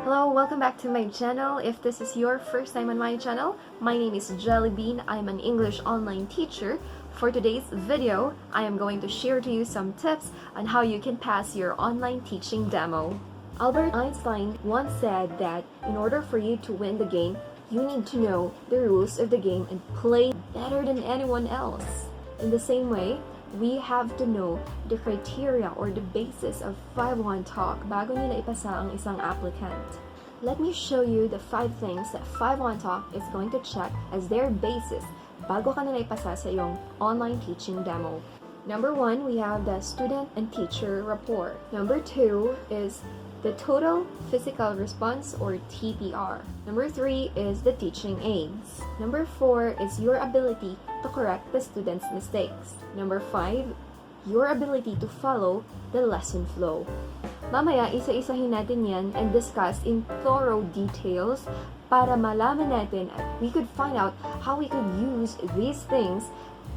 Hello, welcome back to my channel. If this is your first time on my channel, my name is Jellybean. I'm an English online teacher. For today's video, I am going to share to you some tips on how you can pass your online teaching demo. Albert Einstein once said that in order for you to win the game, you need to know the rules of the game and play better than anyone else. In the same way, we have to know the criteria or the basis of 5-1 talk bago nila ipasa ang isang applicant. Let me show you the 5 things that 5-1 talk is going to check as their basis bago ka nila ipasa sa iyong online teaching demo. Number 1, we have the student and teacher rapport. Number 2 is the total physical response or TPR. Number 3 is the teaching aids. Number 4 is your ability to correct the student's mistakes. Number 5, your ability to follow the lesson flow. Mamaya, isa-isahin natin yan and discuss in thorough details para malaman natin at we could find out how we could use these things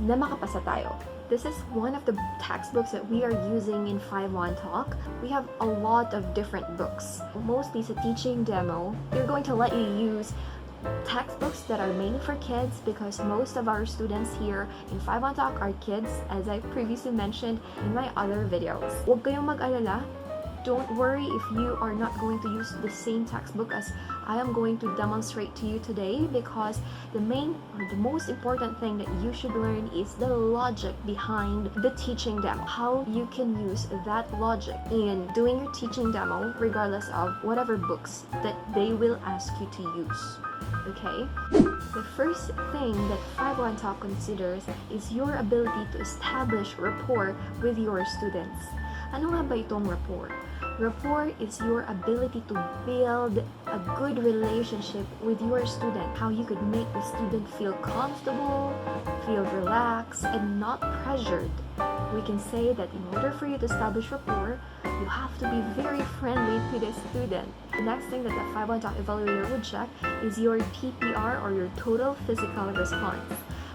na makapasa tayo. This is one of the textbooks that we are using in 5-1 Talk. We have a lot of different books. Mostly it's a teaching demo. We're going to let you use textbooks that are made for kids because most of our students here in 5-1 Talk are kids, as I previously mentioned in my other videos. Huwag kayong mag-alala. Don't worry if you are not going to use the same textbook as I am going to demonstrate to you today, because the main or the most important thing that you should learn is the logic behind the teaching demo. How you can use that logic in doing your teaching demo regardless of whatever books that they will ask you to use. Okay? The first thing that 5-1 Talk considers is your ability to establish rapport with your students. Ano nga ba itong rapport? Rapport is your ability to build a good relationship with your student. How you could make the student feel comfortable, feel relaxed, and not pressured. We can say that in order for you to establish rapport, you have to be very friendly to the student. The next thing that the 5-1 Talk evaluator would check is your TPR or your total physical response.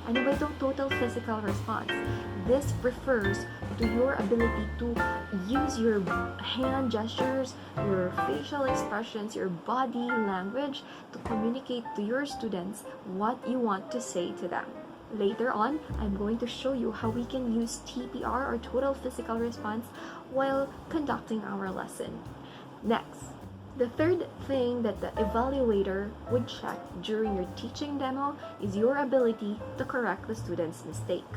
Ano ba itong total physical response? This refers to your ability to use your hand gestures, your facial expressions, your body language to communicate to your students what you want to say to them. Later on, I'm going to show you how we can use TPR or total physical response while conducting our lesson. Next, the third thing that the evaluator would check during your teaching demo is your ability to correct the student's mistake.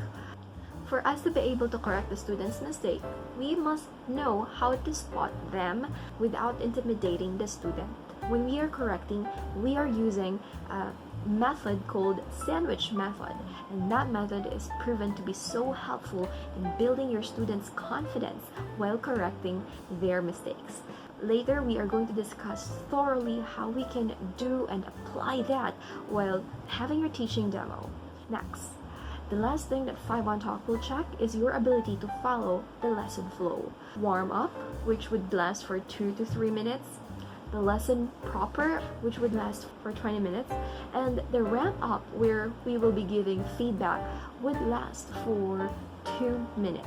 For us to be able to correct the student's mistake, we must know how to spot them without intimidating the student. When we are correcting, we are using a method called sandwich method, and that method is proven to be so helpful in building your students' confidence while correcting their mistakes. Later, we are going to discuss thoroughly how we can do and apply that while having your teaching demo. Next, the last thing that 5-1 Talk will check is your ability to follow the lesson flow. Warm up, which would last for 2 to 3 minutes. The lesson proper, which would last for 20 minutes. And the ramp up, where we will be giving feedback, would last for 2 minutes.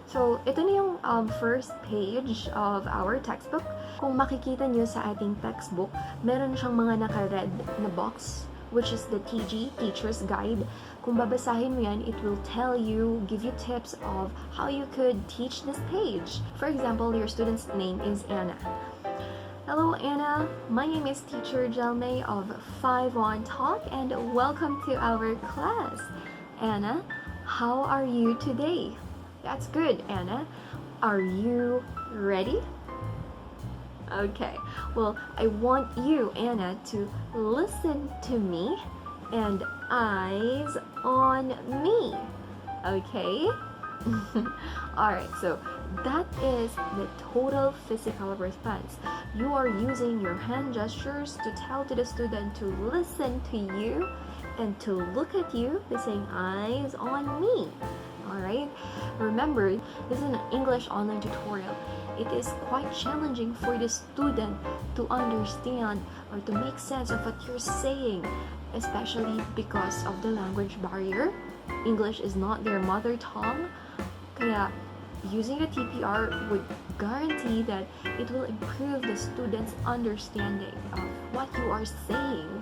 So, ito na yung first page of our textbook. Kung makikita nyo sa ating textbook, meron siyang mga naka-red na box, which is the TG, Teacher's Guide. Kung babasahin mo yan, it will tell you, give you tips of how you could teach this page. For example, your student's name is Anna. Hello Anna, my name is Teacher Jelme of 5-1 Talk and welcome to our class. Anna, how are you today? That's good, Anna. Are you ready? Okay, well, I want you, Anna, to listen to me and eyes on me. Okay? Alright, so that is the total physical response. You are using your hand gestures to tell to the student to listen to you and to look at you by saying eyes on me. Alright? Remember, this is an English online tutorial. It is quite challenging for the student to understand or to make sense of what you're saying, especially because of the language barrier. English is not their mother tongue. Kaya, using the TPR would guarantee that it will improve the student's understanding of what you are saying.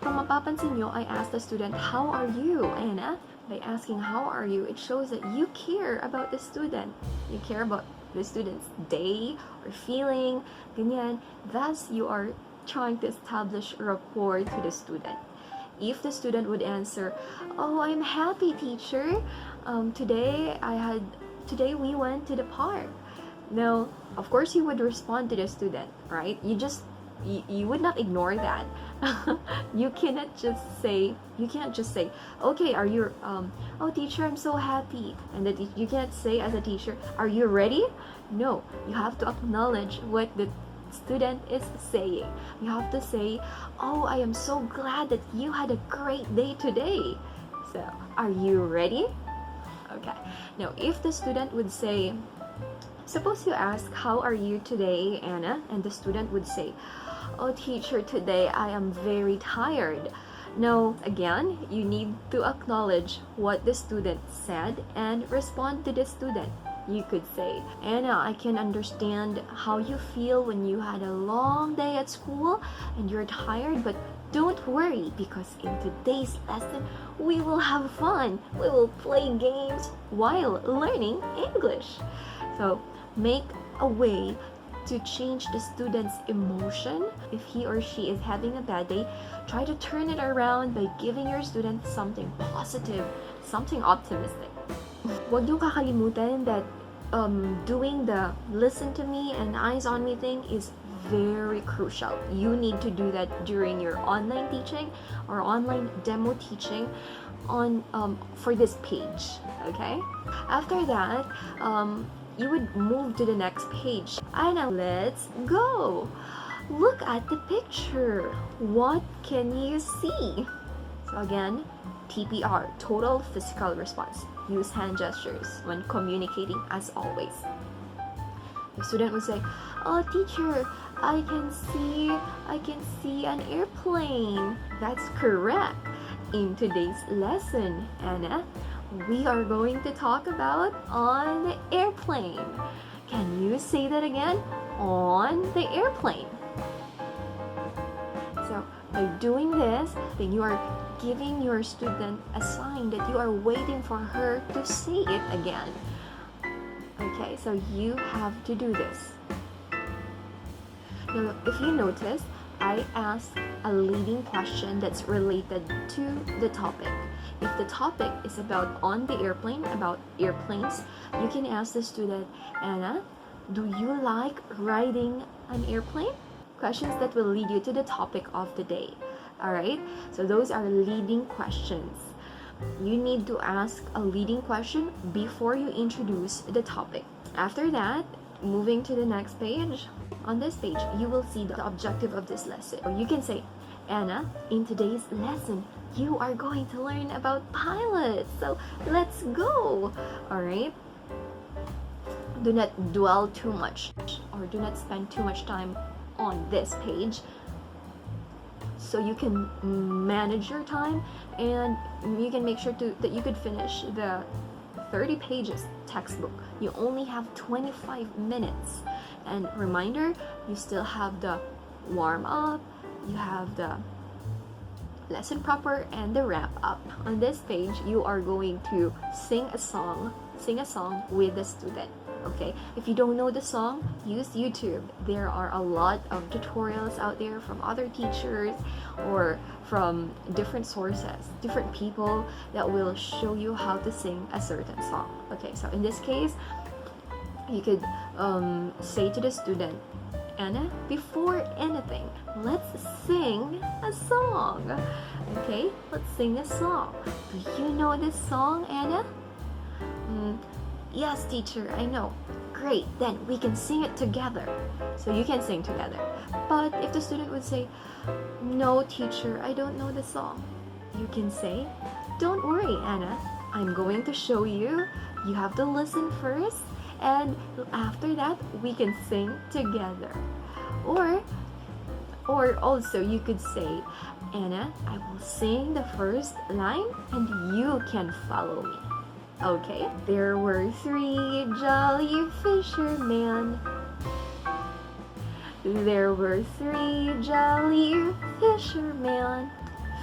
Kung mapapansin nyo, I asked the student, how are you, Anna? By asking how are you, it shows that you care about the student. You care about the student's day or feeling, ganyan. Thus, you are trying to establish rapport to the student. If the student would answer, oh, I'm happy, teacher. Today we went to the park. Now, of course, you would respond to the student, right? You would not ignore that. You can't just say, okay, are you, oh teacher, I'm so happy. And that you can't say as a teacher, are you ready? No, you have to acknowledge what the student is saying. You have to say, oh, I am so glad that you had a great day today. So, are you ready? Okay. Now, if the student would say, suppose you ask, how are you today, Anna? And the student would say, oh, teacher, today I am very tired. Now, again, you need to acknowledge what the student said and respond to the student. You could say, Anna, I can understand how you feel when you had a long day at school and you're tired, but don't worry, because in today's lesson, we will have fun. We will play games while learning English. So, make a way to change the student's emotion. If he or she is having a bad day, try to turn it around by giving your student something positive, something optimistic. Huwag niyo kakalimutan that doing the listen to me and eyes on me thing is very crucial. You need to do that during your online teaching or online demo teaching on for this page. Okay? After that, you would move to the next page. And now let's go. Look at the picture. What can you see? So again, TPR, total physical response. Use hand gestures when communicating as always. The student would say, oh teacher, I can see an airplane. That's correct. In today's lesson, Anna, we are going to talk about on the airplane. Can you say that again? On the airplane. So by doing this, then you are giving your student a sign that you are waiting for her to say it again. Okay, so you have to do this. Now, if you notice, I asked a leading question that's related to the topic. If the topic is about on the airplane, about airplanes, you can ask the student, Anna, do you like riding an airplane? Questions that will lead you to the topic of the day. Alright? So those are leading questions. You need to ask a leading question before you introduce the topic. After that, moving to the next page, on this page, you will see the objective of this lesson. Or you can say, Anna, in today's lesson, you are going to learn about pilots. So let's go. Alright? Do not dwell too much or do not spend too much time on this page, so you can manage your time and you can make sure that you could finish the 30 pages textbook. You only have 25 minutes. And reminder, you still have the warm up, you have the lesson proper, and the wrap up. On this page, you are going to sing a song with the student. Okay, if you don't know the song, use YouTube. There are a lot of tutorials out there from other teachers or from different sources, different people that will show you how to sing a certain song. Okay, so in this case, you could say to the student, Anna, before anything, let's sing a song. Okay, let's sing a song. Do you know this song, Anna? Yes, teacher, I know. Great, then we can sing it together. So you can sing together. But if the student would say, no, teacher, I don't know the song, you can say, don't worry, Anna. I'm going to show you. You have to listen first, and after that, we can sing together. Or also you could say, Anna, I will sing the first line and you can follow me. Okay. There were 3 jolly fishermen. There were 3 jolly fishermen.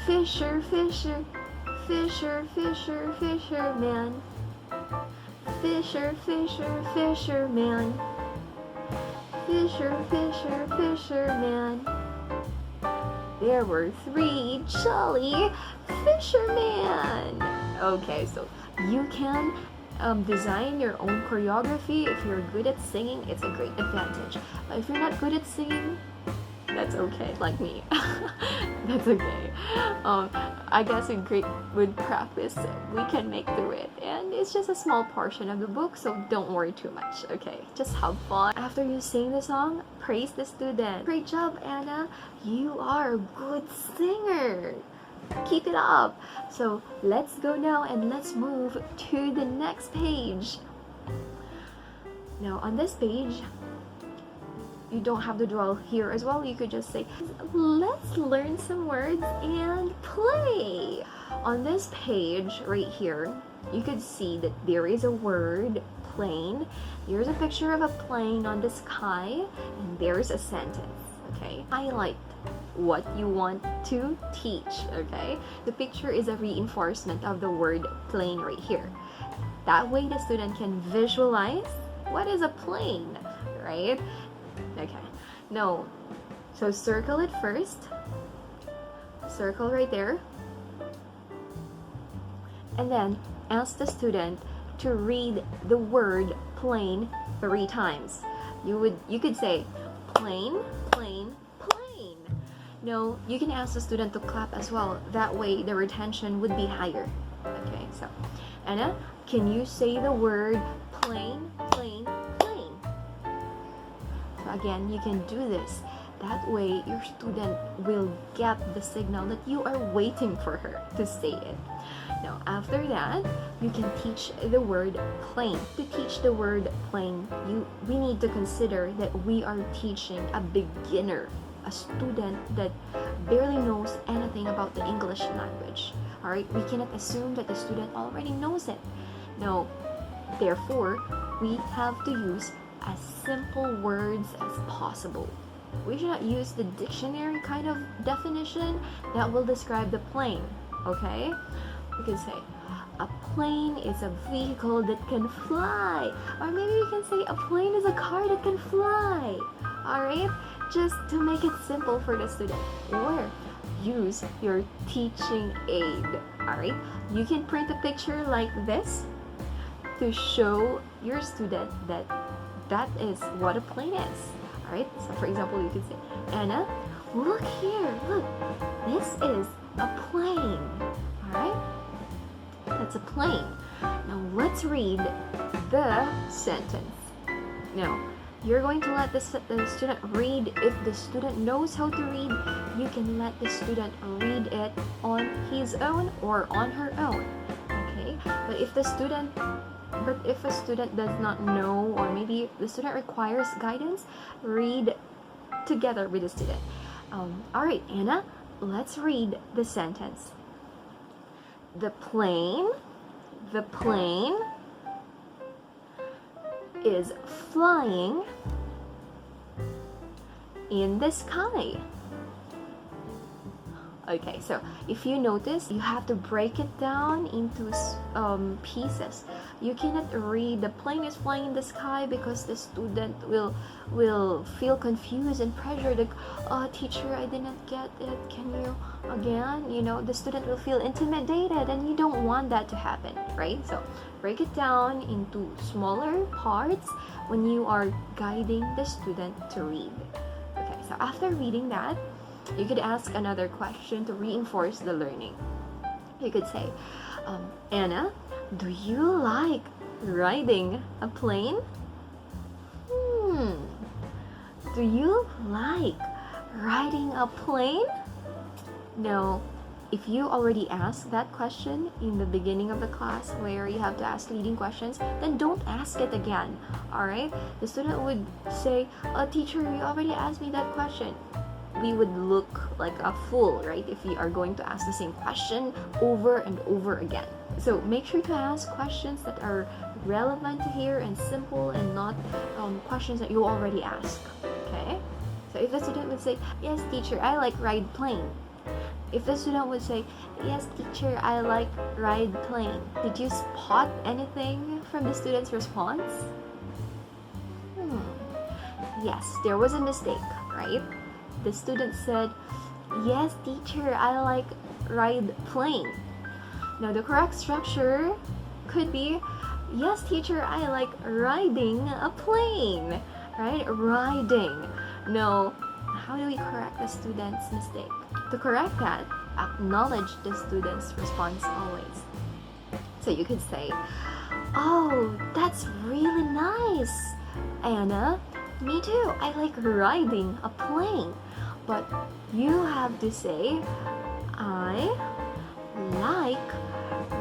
Fisher, fisher, fisher, fisher, fisherman. Fisher, fisher, fisherman. Fisher, fisher, fisherman. There were 3 jolly fishermen. Okay, so you can design your own choreography. If you're good at singing, it's a great advantage. But if you're not good at singing, that's okay, like me. That's okay. I guess with practice, we can make through it. And it's just a small portion of the book, so don't worry too much, okay? Just have fun. After you sing the song, praise the student. Great job, Anna. You are a good singer. Keep it up. So let's go now and let's move to the next page. Now on this page, you don't have to draw here as well. You could just say, let's learn some words and play. On this page right here, you could see that there is a word, plane. There's a picture of a plane on the sky, and there's a sentence, okay? Highlight what you want to teach, okay? The picture is a reinforcement of the word plane right here. That way the student can visualize what is a plane, right? Okay, no, so circle it first, circle right there, and then ask the student to read the word plane 3 times. You could say plane, plane, plane. No, you can ask the student to clap as well. That way the retention would be higher. Okay, so Anna, can you say the word plane, plane, plane? So again, you can do this. That way your student will get the signal that you are waiting for her to say it. Now after that, you can teach the word plane. To teach the word plane, we need to consider that we are teaching a beginner, a student that barely knows anything about the English language. Alright, we cannot assume that the student already knows it. No, therefore, we have to use as simple words as possible. We should not use the dictionary kind of definition that will describe the plane, okay? We can say, a plane is a vehicle that can fly. Or maybe we can say, a plane is a car that can fly. Alright? Just to make it simple for the student. Or use your teaching aid. Alright? You can print a picture like this to show your student that that is what a plane is. Alright? So for example, you could say, Anna, look here, look. This is a plane. Alright? That's a plane. Now let's read the sentence. Now, you're going to let the student read. If the student knows how to read, you can let the student read it on his own or on her own. Okay? But if a student does not know, or maybe the student requires guidance, read together with the student. Alright, Anna, let's read the sentence. The plane is flying in the sky. Okay, so if you notice, you have to break it down into pieces. You cannot read the plane is flying in the sky because the student will feel confused and pressured, like, teacher, I didn't get it, can you again? You know, the student will feel intimidated, and you don't want that to happen, right? So break it down into smaller parts when you are guiding the student to read. Okay, so after reading that, you could ask another question to reinforce the learning. You could say, Anna, do you like riding a plane? Do you like riding a plane? No. If you already asked that question in the beginning of the class where you have to ask leading questions, then don't ask it again. Alright? The student would say, teacher, you already asked me that question. We would look like a fool, right, if we are going to ask the same question over and over again. So make sure to ask questions that are relevant to here and simple, and not questions that you already asked. Okay? So if the student would say, yes teacher, I like ride plane. If the student would say, yes teacher, I like ride plane, did you spot anything from the student's response? Yes, there was a mistake, right? The student said, yes teacher, I like ride plane. Now the correct structure could be, yes teacher, I like riding a plane, right? Riding. No, how do we correct the student's mistake? To correct that, acknowledge the student's response always. So you could say, oh, that's really nice, Anna. Me too, I like riding a plane. But you have to say, I like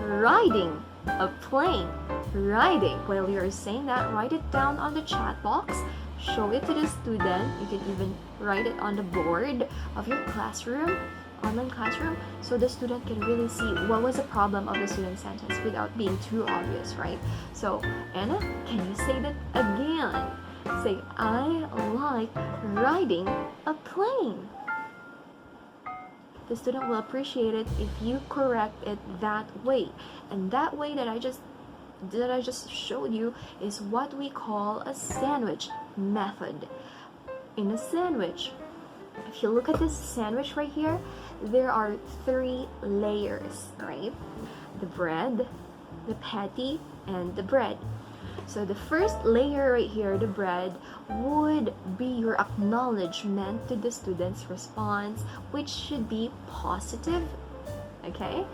riding a plane. Riding. While you're saying that, write it down on the chat box. Show it to the student. You can even write it on the board of your classroom, online classroom, so the student can really see what was the problem of the student's sentence without being too obvious, right? So, Anna, can you say that again? Say, I like riding a plane. The student will appreciate it if you correct it that way. And that way that I just showed you is what we call a sandwich method. In a sandwich, if you look at this sandwich right here, there are 3 layers, right? The bread, the patty, and the bread. So the first layer right here, the bread, would be your acknowledgement to the student's response, which should be positive. Okay?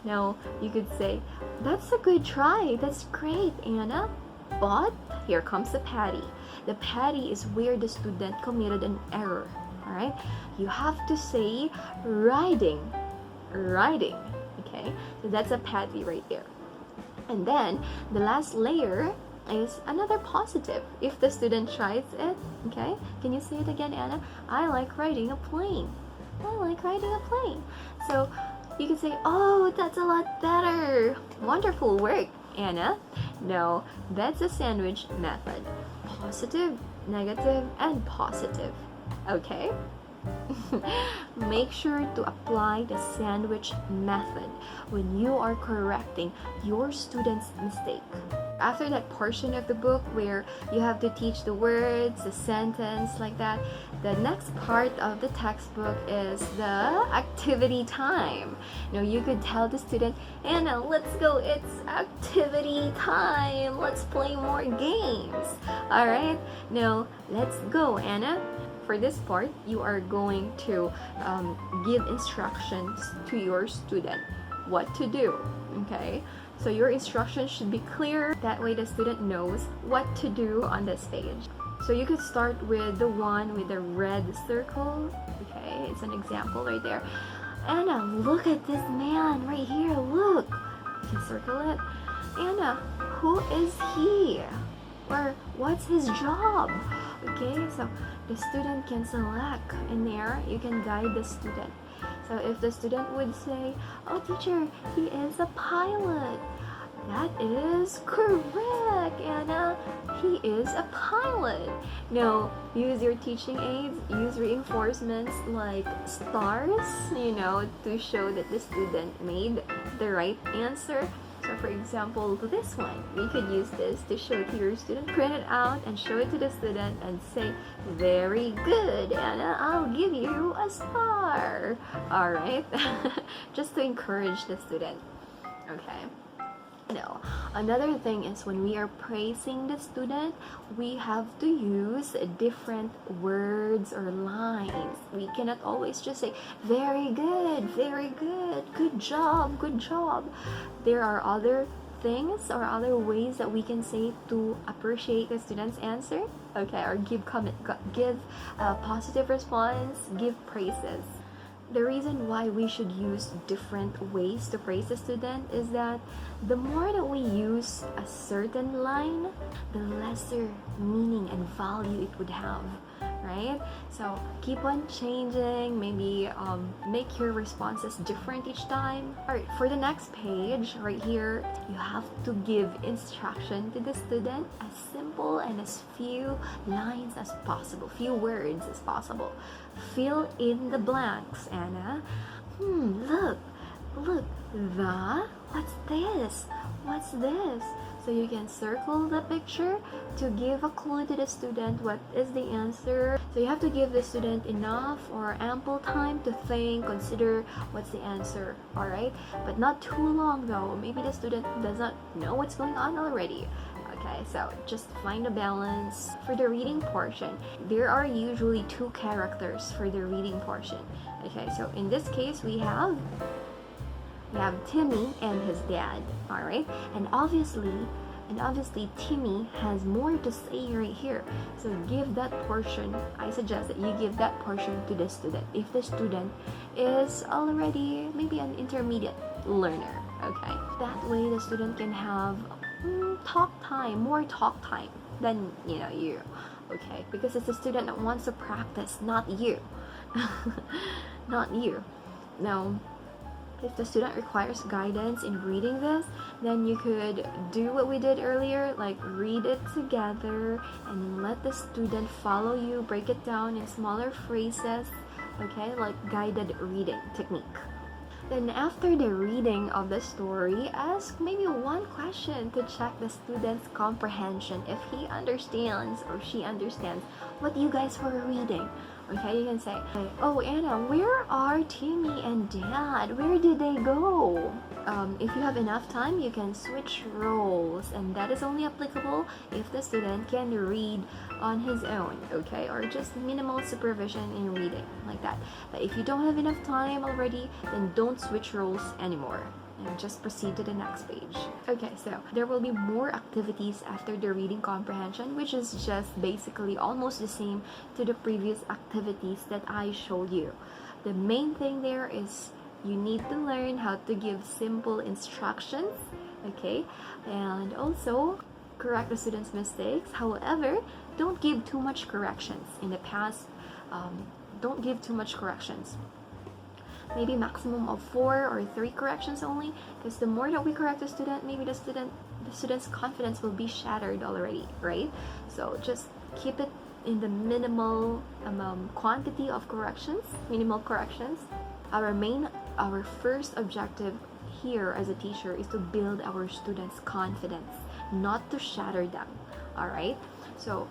Now, you could say, that's a good try. That's great, Anna. But here comes the patty. The patty is where the student committed an error. Alright? You have to say riding. Riding. Okay? So that's a patty right there. And then, the last layer is another positive. If the student tries it, okay? Can you say it again, Anna? I like riding a plane. I like riding a plane. So you can say, oh, that's a lot better. Wonderful work, Anna. No, that's a sandwich method. Positive, negative, and positive. Okay? Make sure to apply the sandwich method when you are correcting your student's mistake. After that portion of the book where you have to teach the words, the sentence, like that, the next part of the textbook is the activity time. Now you could tell the student, Anna, let's go, it's activity time, let's play more games. Alright, now let's go, Anna. For this part, you are going to give instructions to your student what to do, okay? So your instructions should be clear, that way the student knows what to do on this page. So you could start with the one with the red circle, okay? It's an example right there. Anna, look at this man right here, look! You can circle it. Anna, who is he? Or what's his job? Okay, so the student can select in there. You can guide the student. So if the student would say, oh teacher, he is a pilot. That is correct, Anna. He is a pilot. Now, use your teaching aids, use reinforcements like stars, to show that the student made the right answer. So for example, this one, we could use this to show to your student, print it out and show it to the student and say, very good, Anna, I'll give you a star. Alright? Just to encourage the student. Okay. Now, another thing is when we are praising the student, we have to use different words or lines. We cannot always just say, very good, good job, good job. There are other things or other ways that we can say to appreciate the student's answer, okay, or give a positive response, give praises. The reason why we should use different ways to praise the student is that the more that we use a certain line, the lesser meaning and value it would have, right? So keep on changing, maybe make your responses different each time. All right, for the next page right here, you have to give instruction to the student as simple and as few lines as possible, few words as possible. Fill in the blanks, Anna. Look, what's this? What's this? So you can circle the picture to give a clue to the student what is the answer. So you have to give the student enough or ample time to think, consider what's the answer, alright? But not too long though. Maybe the student doesn't know what's going on already. Okay, so just find a balance. For the reading portion, there are usually 2 characters for the reading portion. Okay, so in this case we have Timmy and his dad, alright? And obviously Timmy has more to say right here. So give that portion, I suggest that you give that portion to the student if the student is already maybe an intermediate learner, okay? That way the student can have more talk time than you, okay? Because it's the student that wants to practice, not you. Not you. Now, if the student requires guidance in reading this, then you could do what we did earlier, like read it together and let the student follow you, break it down in smaller phrases, okay, like guided reading technique. Then after the reading of the story, ask maybe one question to check the student's comprehension, if he understands or she understands what you guys were reading. Okay, you can say, oh Anna, where are Timmy and Dad? Where did they go? If you have enough time, you can switch roles, and that is only applicable if the student can read on his own, okay? Or just minimal supervision in reading, like that. But if you don't have enough time already, then don't switch roles anymore. And just proceed to the next page. Okay, so there will be more activities after the reading comprehension, which is just basically almost the same to the previous activities that I showed you. The main thing there is you need to learn how to give simple instructions, okay? And also correct the student's mistakes. However, don't give too much corrections. In the past, don't give too much corrections. Maybe maximum of 4 or 3 corrections only, because the more that we correct the student, maybe the student's confidence will be shattered already, right? So just keep it in the minimal quantity of corrections, minimal corrections. Our first objective here as a teacher is to build our students' confidence, not to shatter them, all right? So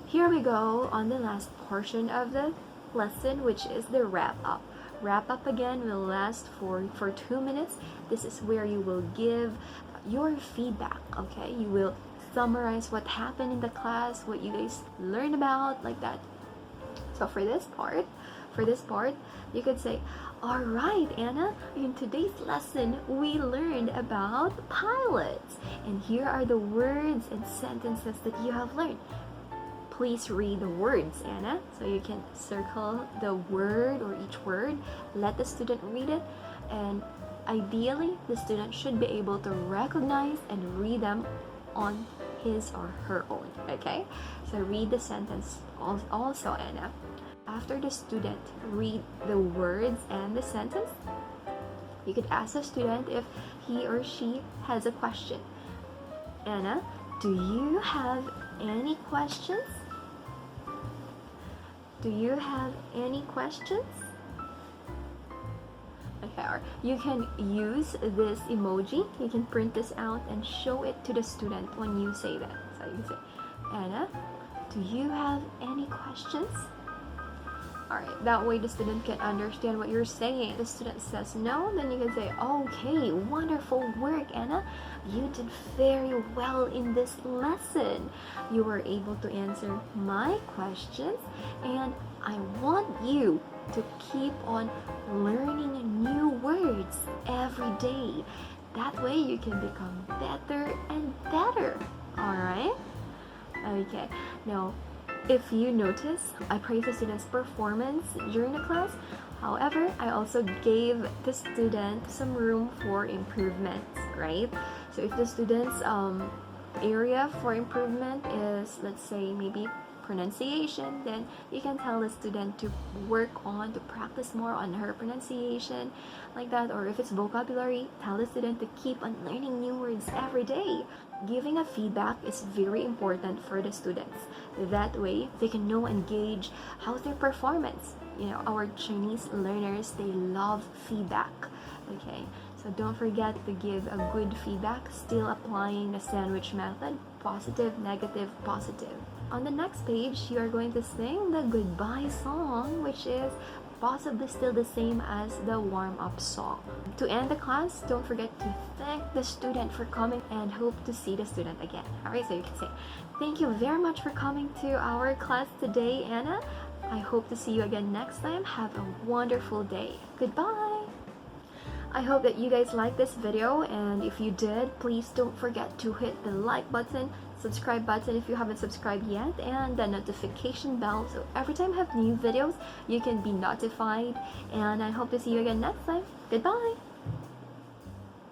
here we go on the last portion of the lesson, which is the wrap up. Wrap up again will last for 2 minutes. This is where you will give your feedback, okay? You will summarize what happened in the class, what you guys learned about, like that. So for this part, you could say, all right, Anna, in today's lesson, we learned about pilots. And here are the words and sentences that you have learned. Please read the words, Anna. So you can circle the word or each word, let the student read it, and ideally the student should be able to recognize and read them on his or her own, okay? So read the sentence also, Anna. After the student read the words and the sentence, you could ask the student if he or she has a question. Anna, do you have any questions? Do you have any questions? Okay, or you can use this emoji. You can print this out and show it to the student when you say that. So you can say, Anna, do you have any questions? Alright, that way the student can understand what you're saying. If the student says no, then you can say, okay, wonderful work, Anna. You did very well in this lesson. You were able to answer my questions, and I want you to keep on learning new words every day. That way you can become better and better. Alright? Okay, now if you notice, I praise the student's performance during the class. However, I also gave the student some room for improvement, right? So if the student's area for improvement is, let's say, maybe pronunciation, then you can tell the student to practice more on her pronunciation, like that. Or if it's vocabulary, tell the student to keep on learning new words every day. Giving a feedback is very important for the students. That way, they can know and gauge how's their performance. Our Chinese learners, they love feedback. Okay, so don't forget to give a good feedback, still applying the sandwich method: positive, negative, positive. On the next page, you are going to sing the goodbye song, which is possibly still the same as the warm-up song. To end the class, don't forget to thank the student for coming and hope to see the student again. Alright, so you can say, thank you very much for coming to our class today, Anna. I hope to see you again next time. Have a wonderful day. Goodbye! I hope that you guys liked this video, and if you did, please don't forget to hit the like button, subscribe button if you haven't subscribed yet, and the notification bell so every time I have new videos you can be notified. And I hope to see you again next time. Goodbye!